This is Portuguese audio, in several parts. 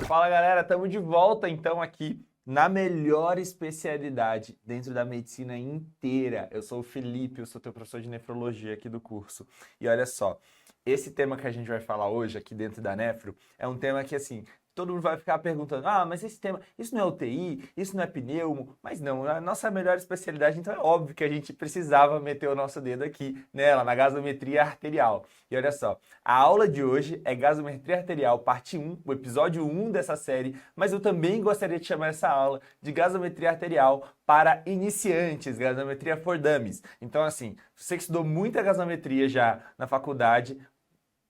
Fala galera, estamos de volta então aqui na melhor especialidade dentro da medicina inteira. Eu sou o Felipe, eu sou teu professor de nefrologia aqui do curso. E olha só, esse tema que a gente vai falar hoje aqui dentro da Nefro é um tema que assim, todo mundo vai ficar perguntando, mas esse tema, isso não é UTI, isso não é pneumo, mas não, a nossa melhor especialidade, então é óbvio que a gente precisava meter o nosso dedo aqui nela, na gasometria arterial. E olha só, a aula de hoje é gasometria arterial, parte 1, o episódio 1 dessa série, mas eu também gostaria de chamar essa aula de gasometria arterial para iniciantes, gasometria for dummies. Então assim, você que estudou muita gasometria já na faculdade,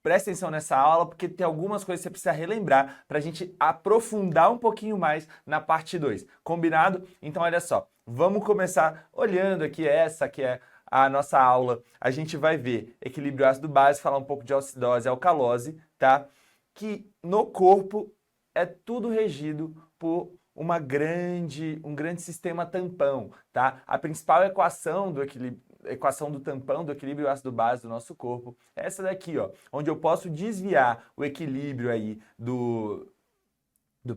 presta atenção nessa aula, porque tem algumas coisas que você precisa relembrar para a gente aprofundar um pouquinho mais na parte 2. Combinado? Então, olha só, vamos começar olhando aqui essa que é a nossa aula. A gente vai ver equilíbrio ácido-base, falar um pouco de acidose e alcalose, tá? Que no corpo é tudo regido por um grande sistema tampão, tá? A principal equação do tampão, do equilíbrio ácido-base do nosso corpo, é essa daqui, ó, onde eu posso desviar o equilíbrio aí do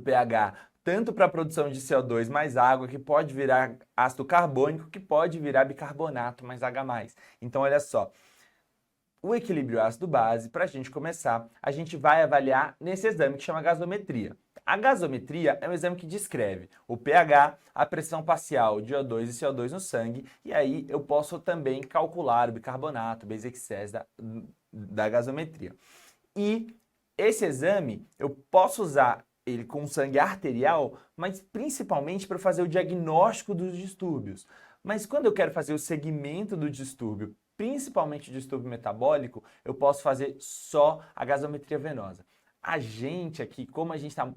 pH, tanto para a produção de CO2 mais água, que pode virar ácido carbônico, que pode virar bicarbonato mais H+. Então, olha só, o equilíbrio ácido-base, para a gente começar, a gente vai avaliar nesse exame que chama gasometria. A gasometria é um exame que descreve o pH, a pressão parcial de O2 e CO2 no sangue, e aí eu posso também calcular o bicarbonato, basic excess da gasometria. E esse exame eu posso usar ele com sangue arterial, mas principalmente para fazer o diagnóstico dos distúrbios. Mas quando eu quero fazer o segmento do distúrbio, principalmente o distúrbio metabólico, eu posso fazer só a gasometria venosa. A gente aqui, como a gente está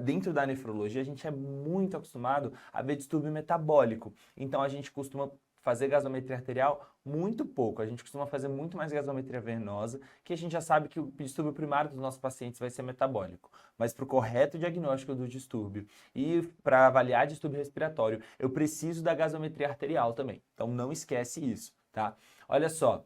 dentro da nefrologia, a gente é muito acostumado a ver distúrbio metabólico. Então a gente costuma fazer gasometria arterial muito pouco. A gente costuma fazer muito mais gasometria venosa, que a gente já sabe que o distúrbio primário dos nossos pacientes vai ser metabólico. Mas para o correto diagnóstico do distúrbio e para avaliar distúrbio respiratório, eu preciso da gasometria arterial também. Então não esquece isso, tá? Olha só.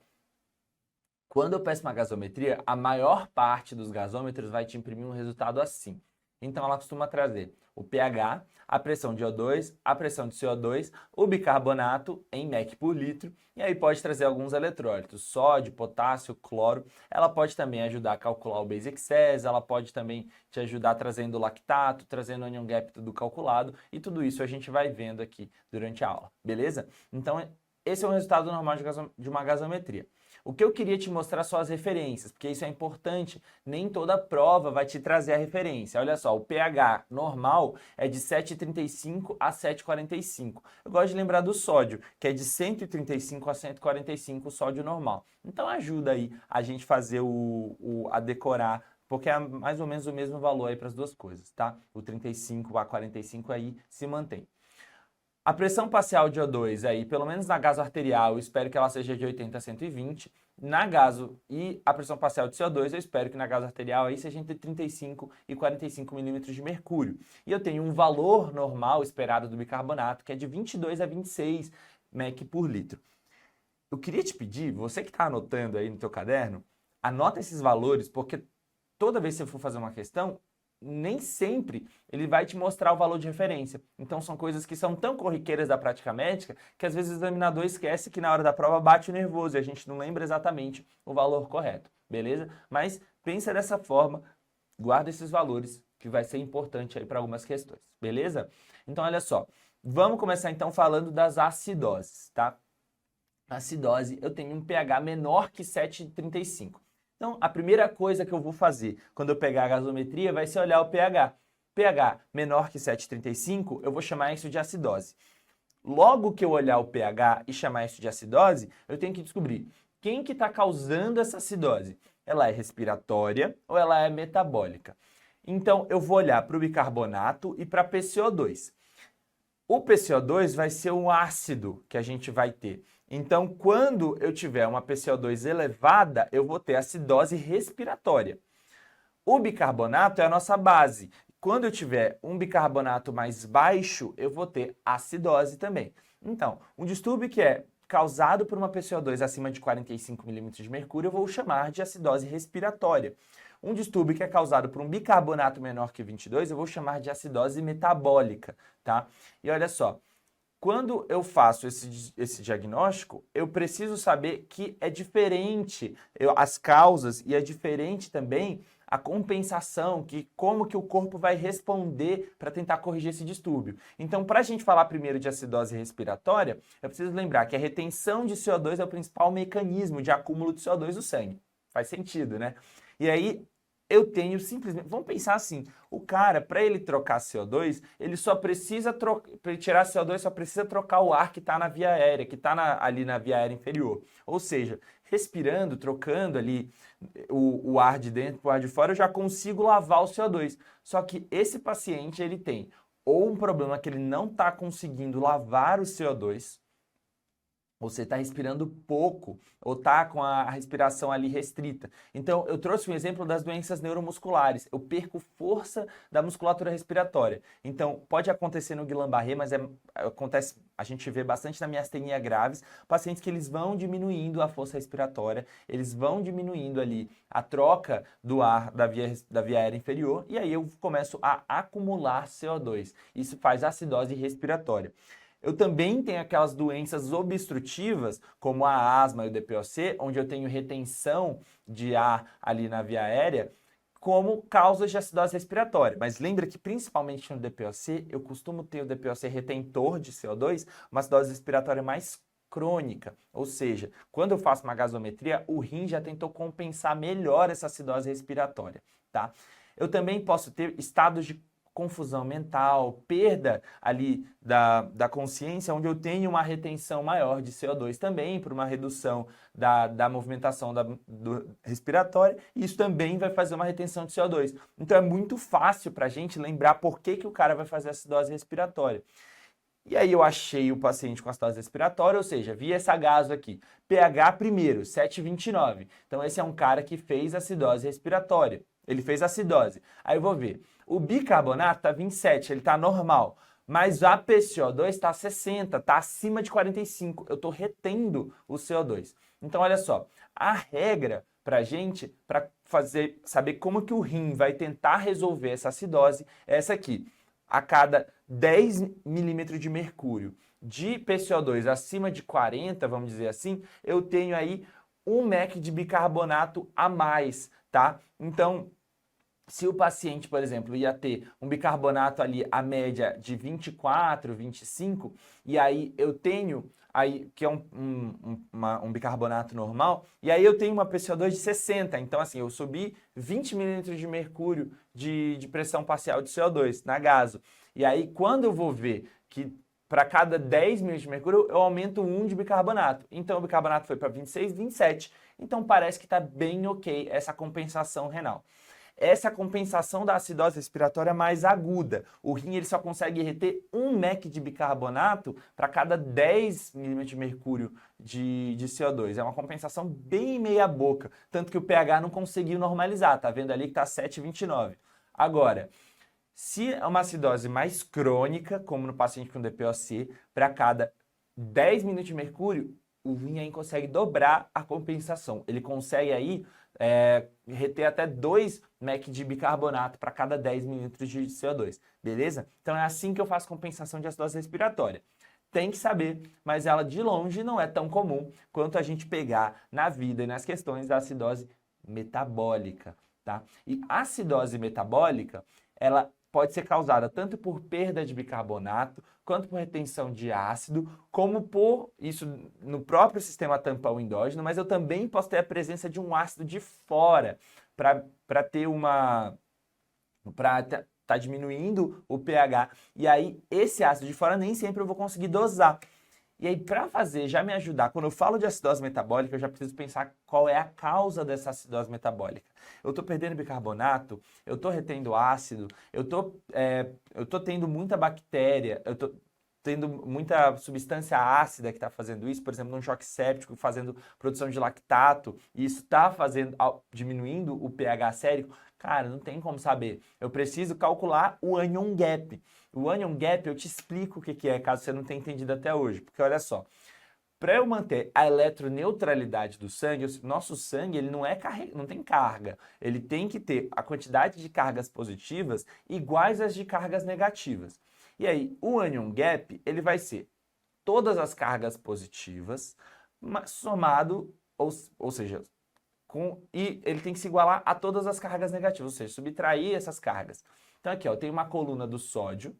Quando eu peço uma gasometria, a maior parte dos gasômetros vai te imprimir um resultado assim. Então, ela costuma trazer o pH, a pressão de O2, a pressão de CO2, o bicarbonato em mEq por litro, e aí pode trazer alguns eletrólitos, sódio, potássio, cloro. Ela pode também ajudar a calcular o basic excess, ela pode também te ajudar trazendo o lactato, trazendo o anion gap do calculado, e tudo isso a gente vai vendo aqui durante a aula, beleza? Então, esse é o resultado normal de uma gasometria. O que eu queria te mostrar são as referências, porque isso é importante, nem toda prova vai te trazer a referência. Olha só, o pH normal é de 7,35 a 7,45. Eu gosto de lembrar do sódio, que é de 135 a 145 o sódio normal. Então ajuda aí a gente fazer a decorar, porque é mais ou menos o mesmo valor aí para as duas coisas, tá? O 35 a 45 aí se mantém. A pressão parcial de O2 aí, pelo menos na gaso arterial, eu espero que ela seja de 80 a 120. Na gaso e a pressão parcial de CO2, eu espero que na gaso arterial aí seja entre 35 e 45 milímetros de mercúrio. E eu tenho um valor normal esperado do bicarbonato, que é de 22 a 26 mEq por litro. Eu queria te pedir, você que está anotando aí no teu caderno, anota esses valores, porque toda vez que você for fazer uma questão, nem sempre ele vai te mostrar o valor de referência. Então são coisas que são tão corriqueiras da prática médica que às vezes o examinador esquece que na hora da prova bate o nervoso e a gente não lembra exatamente o valor correto, beleza? Mas pensa dessa forma, guarda esses valores que vai ser importante aí para algumas questões, beleza? Então olha só, vamos começar então falando das acidoses, tá? Acidose, eu tenho um pH menor que 7,35. Então, a primeira coisa que eu vou fazer quando eu pegar a gasometria vai ser olhar o pH. pH menor que 7,35, eu vou chamar isso de acidose. Logo que eu olhar o pH e chamar isso de acidose, eu tenho que descobrir quem que está causando essa acidose. Ela é respiratória ou ela é metabólica? Então, eu vou olhar para o bicarbonato e para PCO2. O PCO2 vai ser um ácido que a gente vai ter. Então, quando eu tiver uma PCO2 elevada, eu vou ter acidose respiratória. O bicarbonato é a nossa base. Quando eu tiver um bicarbonato mais baixo, eu vou ter acidose também. Então, um distúrbio que é causado por uma PCO2 acima de 45 milímetros de mercúrio, eu vou chamar de acidose respiratória. Um distúrbio que é causado por um bicarbonato menor que 22, eu vou chamar de acidose metabólica, tá? E olha só, quando eu faço esse diagnóstico, eu preciso saber que é diferente as causas e é diferente também a compensação, como que o corpo vai responder para tentar corrigir esse distúrbio. Então, para a gente falar primeiro de acidose respiratória, eu preciso lembrar que a retenção de CO2 é o principal mecanismo de acúmulo de CO2 no sangue. Faz sentido, né? E aí, eu tenho simplesmente... Vamos pensar assim, o cara, para ele trocar CO2, ele só precisa para ele tirar CO2, só precisa trocar o ar que está na via aérea, que está ali na via aérea inferior. Ou seja, respirando, trocando ali o ar de dentro para o ar de fora, eu já consigo lavar o CO2. Só que esse paciente, ele tem ou um problema que ele não está conseguindo lavar o CO2, ou você está respirando pouco, ou está com a respiração ali restrita. Então, eu trouxe um exemplo das doenças neuromusculares. Eu perco força da musculatura respiratória. Então, pode acontecer no Guillain-Barré, mas acontece, a gente vê bastante na miastenia graves, pacientes que eles vão diminuindo a força respiratória, eles vão diminuindo ali a troca do ar da via aérea inferior, e aí eu começo a acumular CO2. Isso faz acidose respiratória. Eu também tenho aquelas doenças obstrutivas, como a asma e o DPOC, onde eu tenho retenção de ar ali na via aérea, como causas de acidose respiratória. Mas lembra que principalmente no DPOC, eu costumo ter o DPOC retentor de CO2, uma acidose respiratória mais crônica. Ou seja, quando eu faço uma gasometria, o rim já tentou compensar melhor essa acidose respiratória, tá? Eu também posso ter estados de confusão mental, perda ali da consciência, onde eu tenho uma retenção maior de CO2 também, por uma redução da movimentação respiratória, e isso também vai fazer uma retenção de CO2. Então é muito fácil para a gente lembrar por que o cara vai fazer acidose respiratória. E aí eu achei o paciente com acidose respiratória, ou seja, vi essa gaso aqui, pH primeiro, 7,29. Então esse é um cara que fez acidose respiratória. Ele fez acidose. Aí eu vou ver. O bicarbonato está 27, ele está normal. Mas a PCO2 está 60, está acima de 45. Eu estou retendo o CO2. Então, olha só. A regra para a gente, para saber como que o rim vai tentar resolver essa acidose, é essa aqui. A cada 10 milímetros de mercúrio de PCO2 acima de 40, vamos dizer assim, eu tenho aí 1 mEq de bicarbonato a mais, tá? Então, se o paciente, por exemplo, ia ter um bicarbonato ali, a média de 24, 25, e aí eu tenho, aí, que é um bicarbonato normal, e aí eu tenho uma PCO2 de 60, então assim, eu subi 20 mililitros de mercúrio de pressão parcial de CO2 na gaso. E aí, quando eu vou ver que para cada 10 mililitros de mercúrio, eu aumento 1 de bicarbonato. Então, o bicarbonato foi para 26, 27. Então, parece que está bem ok essa compensação renal. Essa compensação da acidose respiratória mais aguda. O rim ele só consegue reter 1 mEq de bicarbonato para cada 10 milímetros de mercúrio de CO2. É uma compensação bem meia boca, tanto que o pH não conseguiu normalizar. Tá vendo ali que está 7,29. Agora, se é uma acidose mais crônica, como no paciente com DPOC, para cada 10 minutos de mercúrio, o rim aí consegue dobrar a compensação. Ele consegue aí reter até 2 mEq de bicarbonato para cada 10 mililitros de CO2, beleza? Então é assim que eu faço compensação de acidose respiratória. Tem que saber, mas ela de longe não é tão comum quanto a gente pegar na vida e nas questões da acidose metabólica, tá? E a acidose metabólica, ela pode ser causada tanto por perda de bicarbonato, quanto por retenção de ácido, como por isso no próprio sistema tampão endógeno, mas eu também posso ter a presença de um ácido de fora para ter uma... para tá diminuindo o pH. E aí, esse ácido de fora nem sempre eu vou conseguir dosar. E aí, para fazer, já me ajudar, quando eu falo de acidose metabólica, eu já preciso pensar qual é a causa dessa acidose metabólica. Eu estou perdendo bicarbonato, eu estou retendo ácido, eu estou tendo muita bactéria, eu estou tendo muita substância ácida que está fazendo isso, por exemplo, num choque séptico, fazendo produção de lactato, e isso está diminuindo o pH sérico. Cara, não tem como saber. Eu preciso calcular o anion gap. O anion gap, eu te explico o que é, caso você não tenha entendido até hoje. Porque olha só, Para eu manter a eletroneutralidade do sangue, nosso sangue ele não tem carga. Ele tem que ter a quantidade de cargas positivas iguais às de cargas negativas. E aí, o anion gap ele vai ser todas as cargas positivas somado, ou seja, e ele tem que se igualar a todas as cargas negativas, ou seja, subtrair essas cargas. Então aqui, ó, eu tenho uma coluna do sódio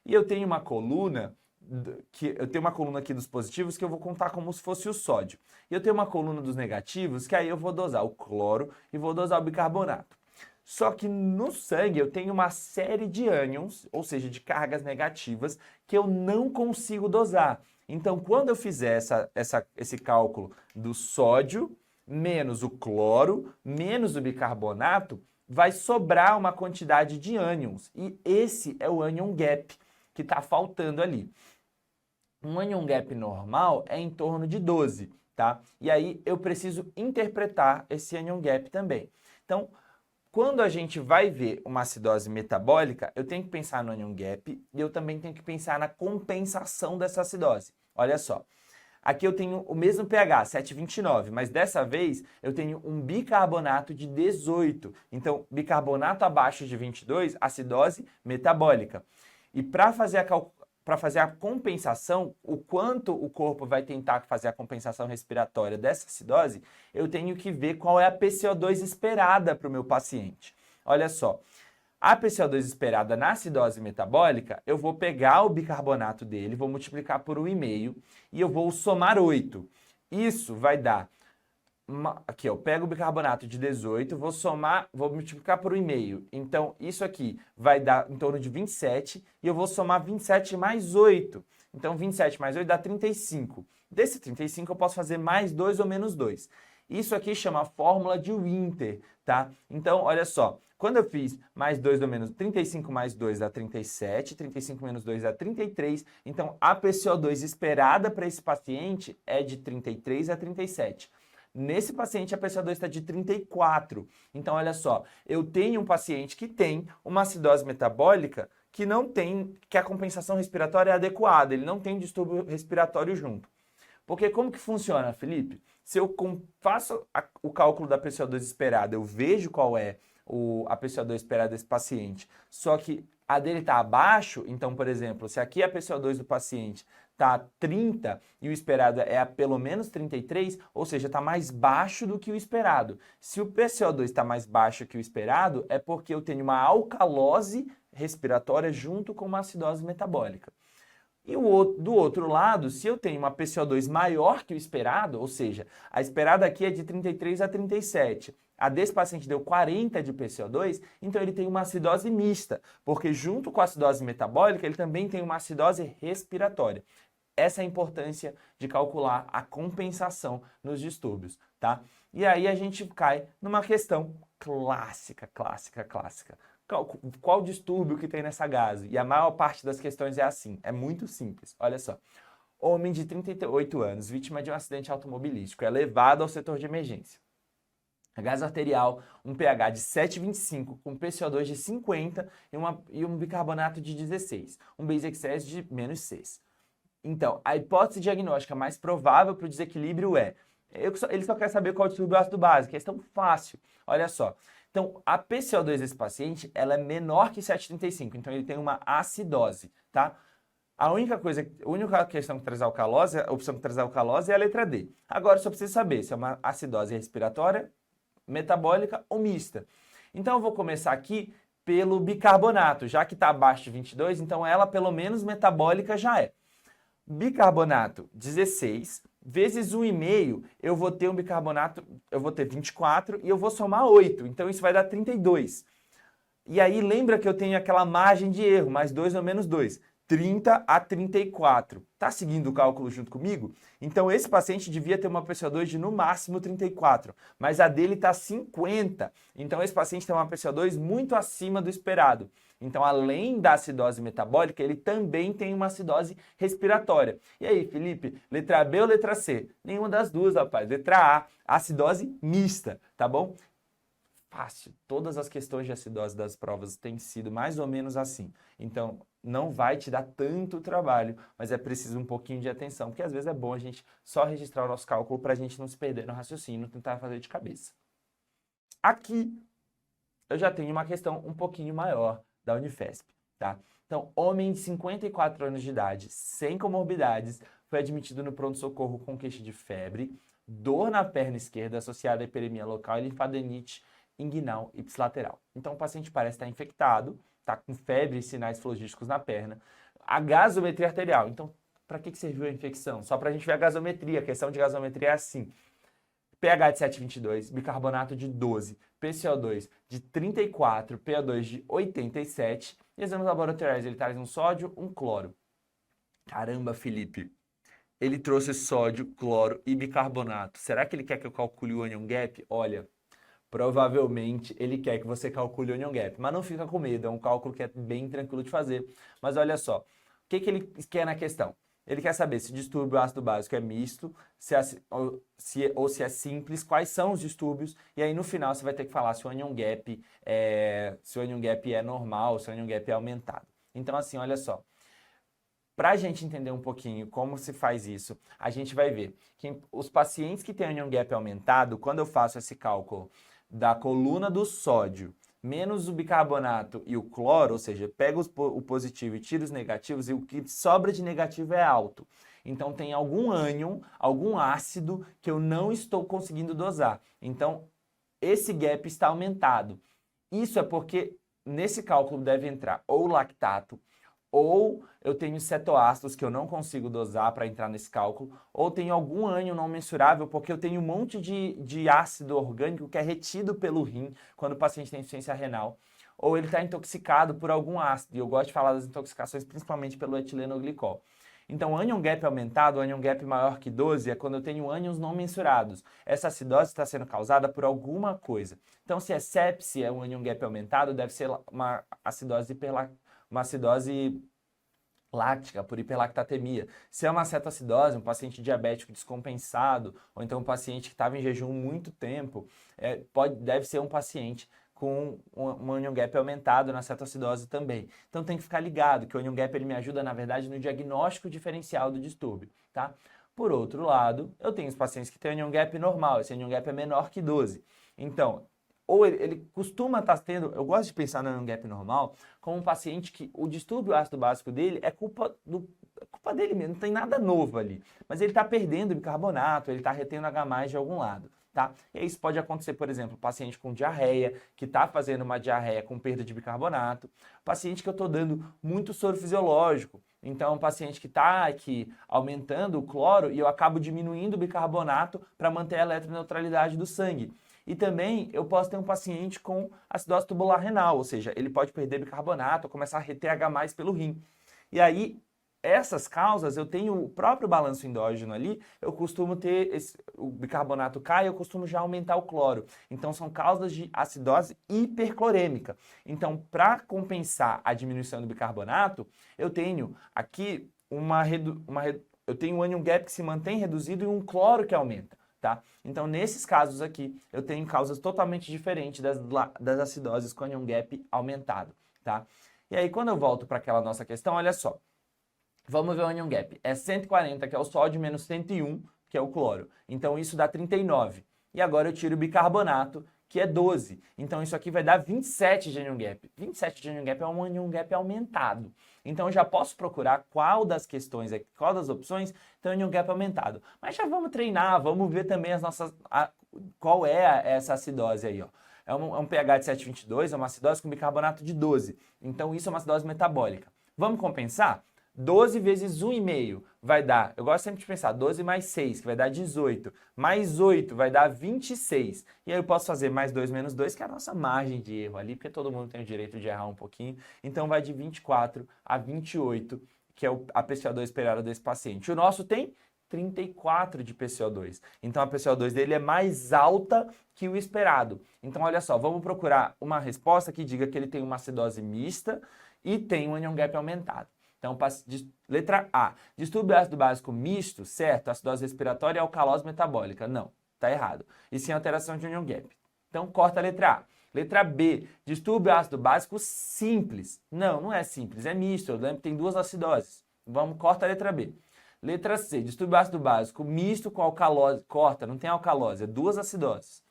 e eu tenho uma coluna aqui dos positivos que eu vou contar como se fosse o sódio. E eu tenho uma coluna dos negativos que aí eu vou dosar o cloro e vou dosar o bicarbonato. Só que no sangue eu tenho uma série de ânions, ou seja, de cargas negativas, que eu não consigo dosar. Então, quando eu fizer esse cálculo do sódio menos o cloro menos o bicarbonato, vai sobrar uma quantidade de ânions. E esse é o anion gap que está faltando ali. Um anion gap normal é em torno de 12, tá? E aí eu preciso interpretar esse anion gap também. Então, quando a gente vai ver uma acidose metabólica, eu tenho que pensar no anion gap e eu também tenho que pensar na compensação dessa acidose. Olha só, aqui eu tenho o mesmo pH, 7,29, mas dessa vez eu tenho um bicarbonato de 18. Então, bicarbonato abaixo de 22, acidose metabólica. E para fazer a compensação, o quanto o corpo vai tentar fazer a compensação respiratória dessa acidose, eu tenho que ver qual é a PCO2 esperada para o meu paciente. Olha só, a PCO2 esperada na acidose metabólica, eu vou pegar o bicarbonato dele, vou multiplicar por 1,5 e eu vou somar 8. Isso vai dar... Aqui, eu pego o bicarbonato de 18, vou multiplicar por 1,5. Então, isso aqui vai dar em torno de 27 e eu vou somar 27 mais 8. Então, 27 mais 8 dá 35. Desse 35, eu posso fazer mais 2 ou menos 2. Isso aqui chama fórmula de Winter, tá? Então, olha só. Quando eu fiz mais 2 ou menos 35 mais 2 dá 37, 35 menos 2 dá 33. Então, a PCO2 esperada para esse paciente é de 33 a 37. Nesse paciente, a PCO2 está de 34. Então, olha só, eu tenho um paciente que tem uma acidose metabólica que não tem, que a compensação respiratória é adequada, ele não tem distúrbio respiratório junto. Porque como que funciona, Felipe? Se eu faço o cálculo da PCO2 esperada, eu vejo qual é a PCO2 esperada desse paciente, só que a dele está abaixo, então, por exemplo, se aqui a PCO2 do paciente está 30 e o esperado é a pelo menos 33, ou seja, está mais baixo do que o esperado. Se o PCO2 está mais baixo que o esperado, é porque eu tenho uma alcalose respiratória junto com uma acidose metabólica. E do outro lado, se eu tenho uma PCO2 maior que o esperado, ou seja, a esperada aqui é de 33 a 37, a desse paciente deu 40 de PCO2, então ele tem uma acidose mista, porque junto com a acidose metabólica, ele também tem uma acidose respiratória. Essa é a importância de calcular a compensação nos distúrbios, tá? E aí a gente cai numa questão clássica. Qual distúrbio que tem nessa gase? E a maior parte das questões é assim, é muito simples. Olha só, homem de 38 anos, vítima de um acidente automobilístico, é levado ao setor de emergência. A gase arterial, um pH de 7,25 com PCO2 de 50 e um bicarbonato de 16, um base excess de menos 6. Então, a hipótese diagnóstica mais provável para o desequilíbrio é... Ele só quer saber qual é o distúrbio ácido básico, questão fácil. Olha só. Então, a PCO2 desse paciente, ela é menor que 7,35, então ele tem uma acidose, tá? A única questão que traz alcalose, a opção que traz alcalose é a letra D. Agora, só preciso saber se é uma acidose respiratória, metabólica ou mista. Então, eu vou começar aqui pelo bicarbonato, já que está abaixo de 22, então ela pelo menos metabólica já é. Bicarbonato 16 vezes 1,5, eu vou ter um bicarbonato, eu vou ter 24 e eu vou somar 8, então isso vai dar 32. E aí lembra que eu tenho aquela margem de erro, mais 2 ou menos 2, 30 a 34. Tá seguindo o cálculo junto comigo? Então esse paciente devia ter uma PCO2 de no máximo 34, mas a dele está 50. Então esse paciente tem uma PCO2 muito acima do esperado. Então, além da acidose metabólica, ele também tem uma acidose respiratória. E aí, Felipe, letra B ou letra C? Nenhuma das duas, rapaz. Letra A, acidose mista, tá bom? fácil. Todas as questões de acidose das provas têm sido mais ou menos assim. Então, não vai te dar tanto trabalho, mas é preciso um pouquinho de atenção, porque às vezes é bom a gente só registrar o nosso cálculo para a gente não se perder no raciocínio, não tentar fazer de cabeça. Aqui, eu já tenho uma questão um pouquinho maior da Unifesp, tá? Então, homem de 54 anos de idade, sem comorbidades, foi admitido no pronto-socorro com queixa de febre, dor na perna esquerda associada à hiperemia local e linfadenite inguinal ipsilateral. Então, o paciente parece estar infectado, está com febre e sinais flogísticos na perna, a gasometria arterial. Então, para que serviu a infecção? Só para a gente ver a gasometria. A questão de gasometria é assim: pH de 7,22, bicarbonato de 12, PCO2 de 34, PO2 de 87, e exames laboratoriais, ele traz um sódio, um cloro. Caramba, Felipe, ele trouxe sódio, cloro e bicarbonato. Será que ele quer que eu calcule o onion gap? Olha, provavelmente ele quer que você calcule o onion gap, mas não fica com medo, é um cálculo que é bem tranquilo de fazer. Mas olha só, o que ele quer na questão? Ele quer saber se o distúrbio ácido básico é misto, se é simples, quais são os distúrbios, e aí no final você vai ter que falar se o onion gap é normal, se o onion gap é aumentado. Então assim, olha só, para a gente entender um pouquinho como se faz isso, a gente vai ver que os pacientes que têm onion gap aumentado, quando eu faço esse cálculo da coluna do sódio menos o bicarbonato e o cloro, ou seja, pego o positivo e tiro os negativos, e o que sobra de negativo é alto. Então tem algum ânion, algum ácido que eu não estou conseguindo dosar. Então esse gap está aumentado. Isso é porque nesse cálculo deve entrar ou lactato, ou eu tenho cetoácidos que eu não consigo dosar para entrar nesse cálculo, ou tenho algum ânion não mensurável, porque eu tenho um monte de ácido orgânico que é retido pelo rim quando o paciente tem insuficiência renal, ou ele está intoxicado por algum ácido, e eu gosto de falar das intoxicações principalmente pelo etilenoglicol. Então, o anion gap aumentado, o anion gap maior que 12, é quando eu tenho ânions não mensurados. Essa acidose está sendo causada por alguma coisa. Então, se é sepse, é um anion gap aumentado, deve ser uma acidose láctica por hiperlactatemia. Se é uma cetoacidose, um paciente diabético descompensado, ou então um paciente que estava em jejum muito tempo, deve ser um paciente com um onion gap aumentado na cetoacidose também. Então tem que ficar ligado que o onion gap ele me ajuda, na verdade, no diagnóstico diferencial do distúrbio, tá? Por outro lado, eu tenho os pacientes que têm onion gap normal, esse onion gap é menor que 12. Então, ou ele costuma estar tendo, eu gosto de pensar no onion gap normal, como um paciente que o distúrbio ácido básico dele é culpa dele mesmo, não tem nada novo ali. Mas ele está perdendo bicarbonato, ele está retendo H+ de algum lado. Tá? E isso pode acontecer, por exemplo, paciente com diarreia, que está fazendo uma diarreia com perda de bicarbonato, paciente que eu estou dando muito soro fisiológico, então um paciente que está aqui aumentando o cloro e eu acabo diminuindo o bicarbonato para manter a eletroneutralidade do sangue. E também eu posso ter um paciente com acidose tubular renal, ou seja, ele pode perder bicarbonato ou começar a reter H+ pelo rim. E aí, essas causas, eu tenho o próprio balanço endógeno ali, eu costumo ter, o bicarbonato cai, eu costumo já aumentar o cloro. Então, são causas de acidose hiperclorêmica. Então, para compensar a diminuição do bicarbonato, eu tenho aqui eu tenho um anion gap que se mantém reduzido e um cloro que aumenta. Tá? Então, nesses casos aqui, eu tenho causas totalmente diferentes das acidoses com anion gap aumentado. Tá? E aí, quando eu volto para aquela nossa questão, olha só. Vamos ver o onion gap. É 140, que é o sódio, menos 101, que é o cloro. Então, isso dá 39. E agora eu tiro o bicarbonato, que é 12. Então, isso aqui vai dar 27 de onion gap. 27 de onion gap é um onion gap aumentado. Então, eu já posso procurar qual das questões, qual das opções tem onion gap aumentado. Mas já vamos treinar, vamos ver também qual é essa acidose aí, ó. É um pH de 7,22, é uma acidose com bicarbonato de 12. Então, isso é uma acidose metabólica. Vamos compensar? 12 vezes 1,5 vai dar, eu gosto sempre de pensar, 12 mais 6, que vai dar 18, mais 8 vai dar 26. E aí eu posso fazer mais 2 menos 2, que é a nossa margem de erro ali, porque todo mundo tem o direito de errar um pouquinho. Então vai de 24 a 28, que é a PCO2 esperada desse paciente. O nosso tem 34 de PCO2. Então a PCO2 dele é mais alta que o esperado. Então olha só, vamos procurar uma resposta que diga que ele tem uma acidose mista e tem um anion gap aumentado. Então, letra A, distúrbio ácido básico misto, certo? Acidose respiratória e alcalose metabólica. Não, tá errado. E sim alteração de onion gap. Então, corta a letra A. Letra B, distúrbio ácido básico simples. Não, não é simples, é misto. Eu lembro que tem duas acidoses. Vamos, corta a letra B. Letra C, distúrbio ácido básico misto com alcalose. Corta, não tem alcalose, é duas acidoses.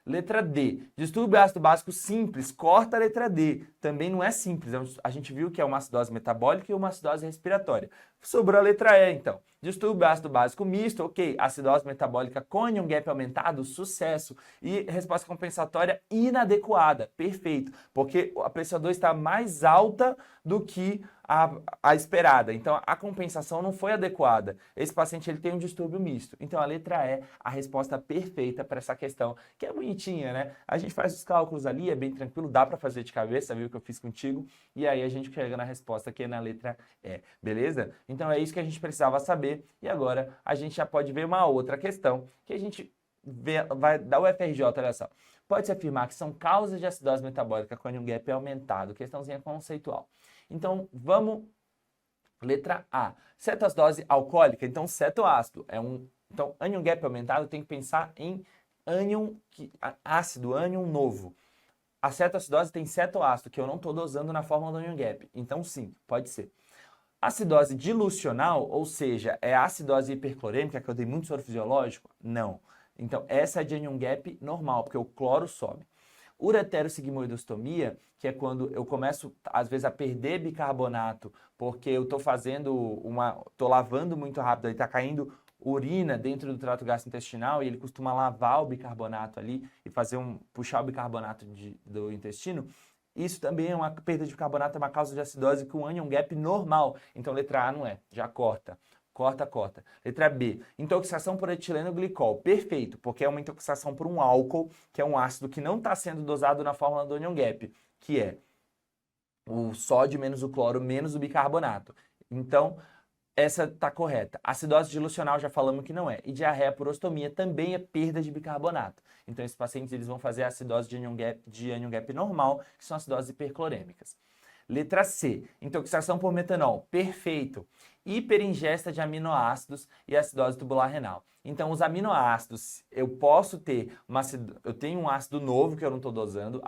Letra D, distúrbio ácido básico simples, corta a letra D. Também não é simples, a gente viu que é uma acidose metabólica e uma acidose respiratória. Sobrou a letra E, então. Distúrbio ácido básico misto, ok. Acidose metabólica com anion gap aumentado, sucesso. E resposta compensatória inadequada, perfeito. Porque a PCO2 está mais alta do que a esperada. Então, a compensação não foi adequada. Esse paciente ele tem um distúrbio misto. Então, a letra E, a resposta perfeita para essa questão, que é bonitinha, né? A gente faz os cálculos ali, é bem tranquilo, dá para fazer de cabeça, viu que eu fiz contigo? E aí a gente chega na resposta que é na letra E, beleza? Então, é isso que a gente precisava saber. E agora, a gente já pode ver uma outra questão que a gente vai dar o FRJ, olha só. Pode-se afirmar que são causas de acidose metabólica com anion gap aumentado. Questãozinha conceitual. Então, vamos... Letra A. Cetoacidose alcoólica, então cetoácido. Então, anion gap aumentado, tem que pensar em ácido, ânion novo. A cetoacidose tem cetoácido, que eu não estou dosando na fórmula do anion gap. Então, sim, pode ser. Acidose dilucional, ou seja, é a acidose hiperclorêmica, que eu dei muito soro fisiológico? Não. Então, essa é de anion gap normal, porque o cloro sobe. Ureterosigmoidostomia, que é quando eu começo, às vezes, a perder bicarbonato, porque eu estou lavando muito rápido, aí está caindo urina dentro do trato gastrointestinal e ele costuma lavar o bicarbonato ali e puxar o bicarbonato do intestino. Isso também é uma perda de bicarbonato, é uma causa de acidose com anion gap normal. Então, letra A não é, já corta. Corta, corta. Letra B, intoxicação por etileno glicol. Perfeito, porque é uma intoxicação por um álcool, que é um ácido que não está sendo dosado na fórmula do anion gap, que é o sódio menos o cloro menos o bicarbonato. Então, essa está correta. Acidose dilucional já falamos que não é. E diarreia por ostomia também é perda de bicarbonato. Então, esses pacientes eles vão fazer a acidose de anion gap normal, que são acidoses hiperclorêmicas. Letra C, intoxicação por metanol. Perfeito. Hiperingesta de aminoácidos e acidose tubular renal. Então, os aminoácidos, eu posso ter eu tenho um ácido novo que eu não estou dosando.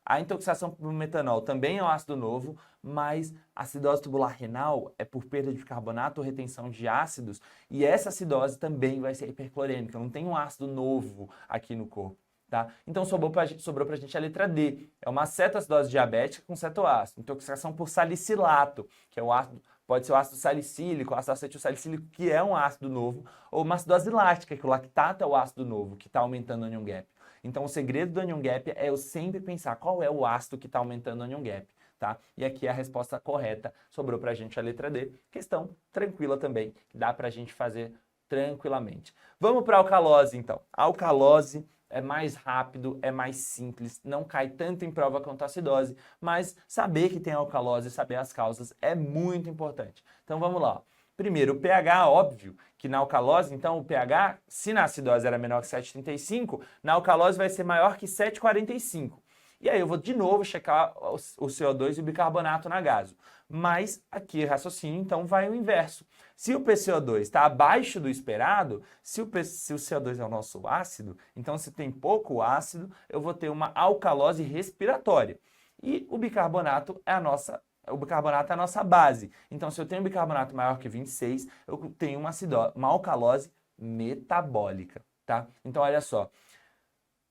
A intoxicação por metanol também é um ácido novo, mas a acidose tubular renal é por perda de bicarbonato ou retenção de ácidos, e essa acidose também vai ser hiperclorêmica. Não tem um ácido novo aqui no corpo. Tá? Então sobrou pra gente a letra D. É uma cetoacidose diabética com cetoácido. Intoxicação por salicilato, que é o ácido, pode ser o ácido salicílico, o ácido acetilsalicílico, que é um ácido novo, ou uma acidose láctica, que o lactato é o ácido novo, que está aumentando o anion gap. Então o segredo do anion gap é eu sempre pensar qual é o ácido que está aumentando o anion gap. Tá? E aqui a resposta correta, sobrou pra gente a letra D. Questão tranquila também, que dá pra gente fazer tranquilamente. Vamos para a alcalose, então. A alcalose é mais rápido, é mais simples, não cai tanto em prova quanto a acidose, mas saber que tem alcalose, saber as causas é muito importante. Então vamos lá. Primeiro, o pH, óbvio que na alcalose, então o pH, se na acidose era menor que 7,35, na alcalose vai ser maior que 7,45. E aí eu vou de novo checar o CO2 e o bicarbonato na gaso. Mas aqui, raciocínio, então vai o inverso. Se o PCO2 está abaixo do esperado, se o CO2 é o nosso ácido, então se tem pouco ácido, eu vou ter uma alcalose respiratória. E o bicarbonato é a nossa base. Então, se eu tenho um bicarbonato maior que 26, eu tenho uma alcalose metabólica, tá? Então, olha só.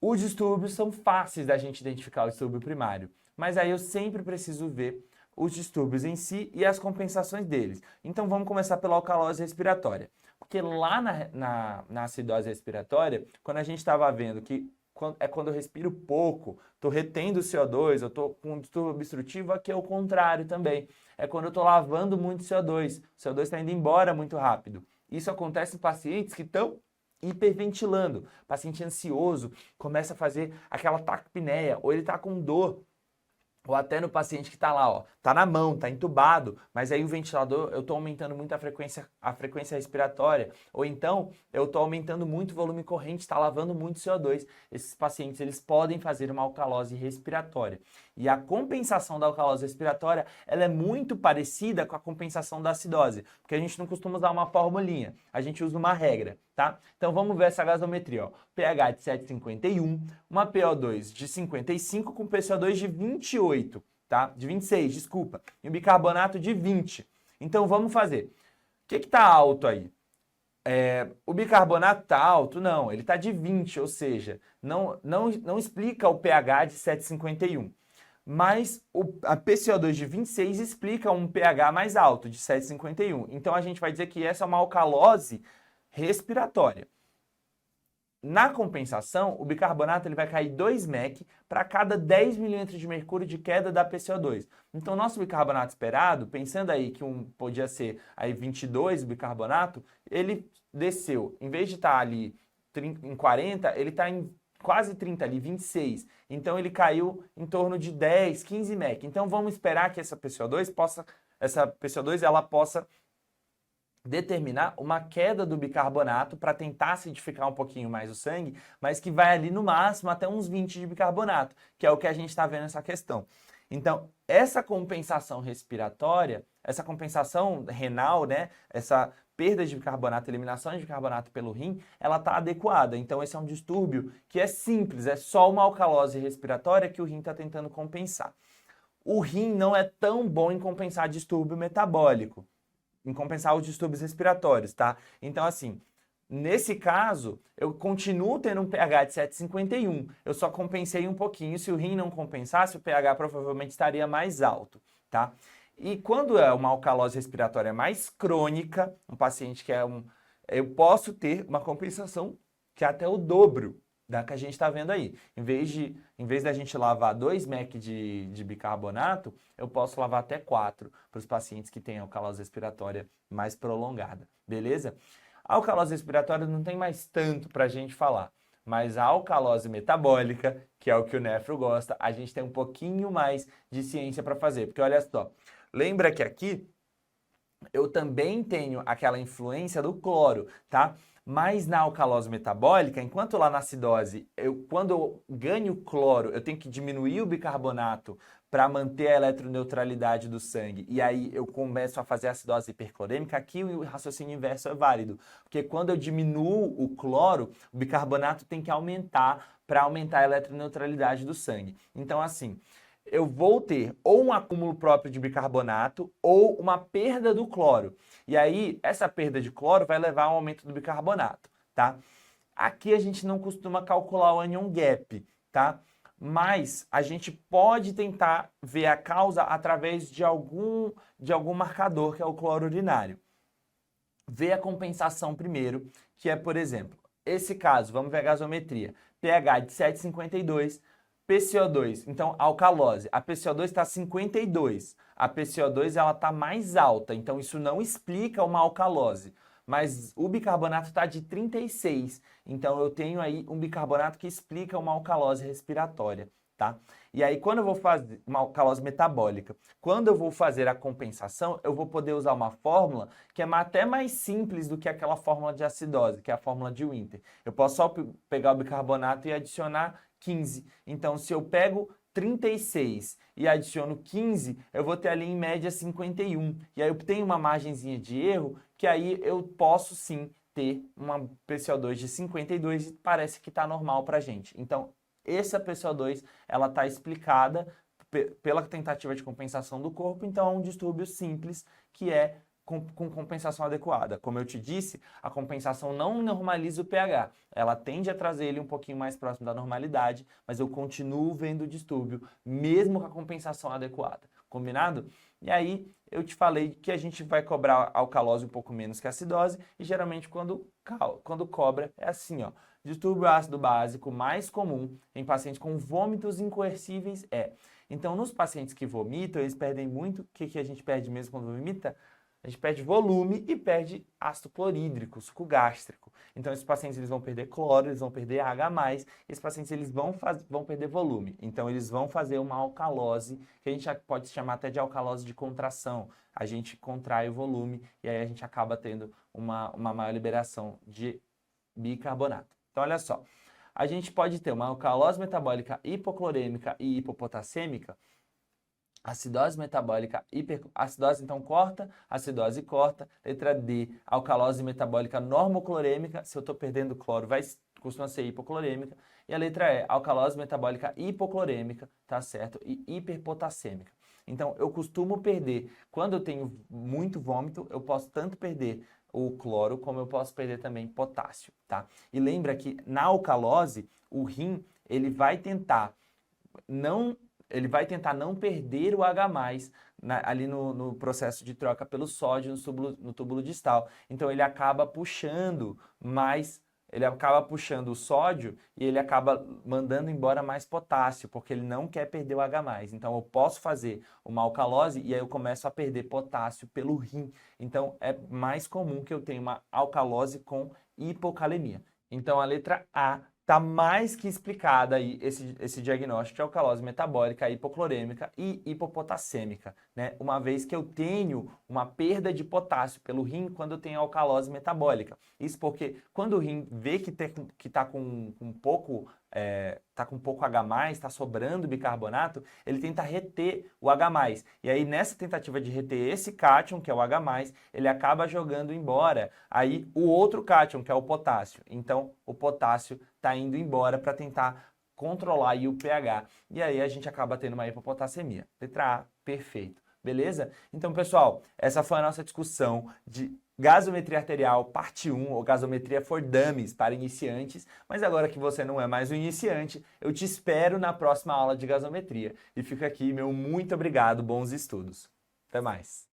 Os distúrbios são fáceis da gente identificar o distúrbio primário, mas aí eu sempre preciso ver os distúrbios em si e as compensações deles. Então vamos começar pela alcalose respiratória, porque lá na acidose respiratória, quando a gente estava vendo que quando eu respiro pouco, estou retendo o CO2, eu estou com um distúrbio obstrutivo, aqui é o contrário também. É quando eu estou lavando muito CO2, o CO2 está indo embora muito rápido. Isso acontece em pacientes que estão hiperventilando, paciente ansioso, começa a fazer aquela taquipneia, ou ele está com dor ou até no paciente que está lá, ó, tá na mão, tá entubado, mas aí o ventilador, eu estou aumentando muito a frequência respiratória, ou então eu estou aumentando muito o volume corrente, está lavando muito CO2. Esses pacientes, eles podem fazer uma alcalose respiratória. E a compensação da alcalose respiratória, ela é muito parecida com a compensação da acidose, porque a gente não costuma usar uma formulinha, a gente usa uma regra, tá? Então vamos ver essa gasometria, ó. pH de 7,51, uma PO2 de 55 com PCO2 de 28, tá? De 26, desculpa. E um bicarbonato de 20. Então vamos fazer. O que está alto aí? O bicarbonato está alto? Não, ele está de 20, ou seja, não explica o pH de 7,51. Mas a PCO2 de 26 explica um pH mais alto, de 7,51. Então a gente vai dizer que essa é uma alcalose respiratória. Na compensação, o bicarbonato ele vai cair 2 mEq para cada 10 milímetros de mercúrio de queda da PCO2. Então, nosso bicarbonato esperado, pensando aí que podia ser aí 22 o bicarbonato, ele desceu. Em vez de estar ali em 40, ele está em quase 30 ali, 26. Então, ele caiu em torno de 10, 15 mEq. Então, vamos esperar que essa PCO2 ela possa determinar uma queda do bicarbonato para tentar acidificar um pouquinho mais o sangue, mas que vai ali no máximo até uns 20 de bicarbonato, que é o que a gente está vendo nessa questão. Então, essa compensação respiratória, essa compensação renal, né, essa perda de bicarbonato, eliminação de bicarbonato pelo rim, ela está adequada. Então, esse é um distúrbio que é simples, é só uma alcalose respiratória que o rim está tentando compensar. O rim não é tão bom em compensar distúrbio metabólico, em compensar os distúrbios respiratórios, tá? Então, assim, nesse caso, eu continuo tendo um pH de 7,51. Eu só compensei um pouquinho. Se o rim não compensasse, o pH provavelmente estaria mais alto, tá? E quando é uma alcalose respiratória mais crônica, um paciente que eu posso ter uma compensação que é até o dobro da que a gente está vendo aí. Em vez da gente lavar 2 mEq de bicarbonato, eu posso lavar até 4 para os pacientes que têm alcalose respiratória mais prolongada, beleza? A alcalose respiratória não tem mais tanto para a gente falar, mas a alcalose metabólica, que é o que o nefro gosta, a gente tem um pouquinho mais de ciência para fazer, porque olha só, lembra que aqui eu também tenho aquela influência do cloro, tá? Mas na alcalose metabólica, enquanto lá na acidose, quando eu ganho cloro, eu tenho que diminuir o bicarbonato para manter a eletroneutralidade do sangue, e aí eu começo a fazer acidose hiperclorêmica, aqui o raciocínio inverso é válido, porque quando eu diminuo o cloro, o bicarbonato tem que aumentar para aumentar a eletroneutralidade do sangue. Então, assim, eu vou ter ou um acúmulo próprio de bicarbonato ou uma perda do cloro. E aí, essa perda de cloro vai levar a um aumento do bicarbonato, tá? Aqui a gente não costuma calcular o anion gap, tá? Mas a gente pode tentar ver a causa através de algum marcador, que é o cloro urinário. Ver a compensação primeiro, que é, por exemplo, esse caso, vamos ver a gasometria. pH de 7,52, PCO2, então alcalose, a PCO2 está 52, a PCO2 ela está mais alta, então isso não explica uma alcalose, mas o bicarbonato está de 36, então eu tenho aí um bicarbonato que explica uma alcalose respiratória, tá? E aí quando eu vou fazer uma alcalose metabólica, quando eu vou fazer a compensação, eu vou poder usar uma fórmula que é até mais simples do que aquela fórmula de acidose, que é a fórmula de Winter. Eu posso só pegar o bicarbonato e adicionar 15. Então, se eu pego 36 e adiciono 15, eu vou ter ali em média 51. E aí eu tenho uma margenzinha de erro que aí eu posso sim ter uma PCO2 de 52 e parece que está normal para a gente. Então, essa PCO2 ela está explicada pela tentativa de compensação do corpo, então é um distúrbio simples que é com compensação adequada. Como eu te disse, a compensação não normaliza o pH. Ela tende a trazer ele um pouquinho mais próximo da normalidade, mas eu continuo vendo o distúrbio, mesmo com a compensação adequada. Combinado? E aí, eu te falei que a gente vai cobrar alcalose um pouco menos que a acidose, e geralmente quando cobra é assim, ó. Distúrbio ácido básico mais comum em pacientes com vômitos incoercíveis é. Então, nos pacientes que vomitam, eles perdem muito. O que a gente perde mesmo quando vomita? A gente perde volume e perde ácido clorídrico, suco gástrico. Então, esses pacientes eles vão perder cloro, eles vão perder H+, esses pacientes eles vão perder volume. Então, eles vão fazer uma alcalose, que a gente pode chamar até de alcalose de contração. A gente contrai o volume e aí a gente acaba tendo uma maior liberação de bicarbonato. Então, olha só. A gente pode ter uma alcalose metabólica hipoclorêmica e hipopotassêmica, acidose metabólica acidose então corta, acidose corta. Letra D, alcalose metabólica normoclorêmica, se eu estou perdendo cloro, costuma ser hipoclorêmica. E a letra E, alcalose metabólica hipoclorêmica, tá certo? E hiperpotassêmica. Então, eu costumo perder, quando eu tenho muito vômito, eu posso tanto perder o cloro, como eu posso perder também potássio, tá? E lembra que na alcalose, o rim, ele vai tentar não perder o H+, ali no processo de troca pelo sódio no túbulo distal. Então, ele acaba puxando o sódio e ele acaba mandando embora mais potássio, porque ele não quer perder o H+. Então, eu posso fazer uma alcalose e aí eu começo a perder potássio pelo rim. Então, é mais comum que eu tenha uma alcalose com hipocalemia. Então, a letra A está mais que explicada aí esse diagnóstico de alcalose metabólica, hipoclorêmica e hipopotassêmica, né? Uma vez que eu tenho uma perda de potássio pelo rim quando eu tenho alcalose metabólica. Isso porque quando o rim vê que está com pouco H+, está sobrando bicarbonato, ele tenta reter o H+. E aí, nessa tentativa de reter esse cátion, que é o H+, ele acaba jogando embora aí o outro cátion, que é o potássio. Então, o potássio está indo embora para tentar controlar aí o pH. E aí, a gente acaba tendo uma hipopotassemia. Letra A, perfeito. Beleza? Então, pessoal, essa foi a nossa discussão de gasometria arterial, parte 1, ou gasometria for dummies, para iniciantes. Mas agora que você não é mais um iniciante, eu te espero na próxima aula de gasometria. E fica aqui meu muito obrigado, bons estudos. Até mais.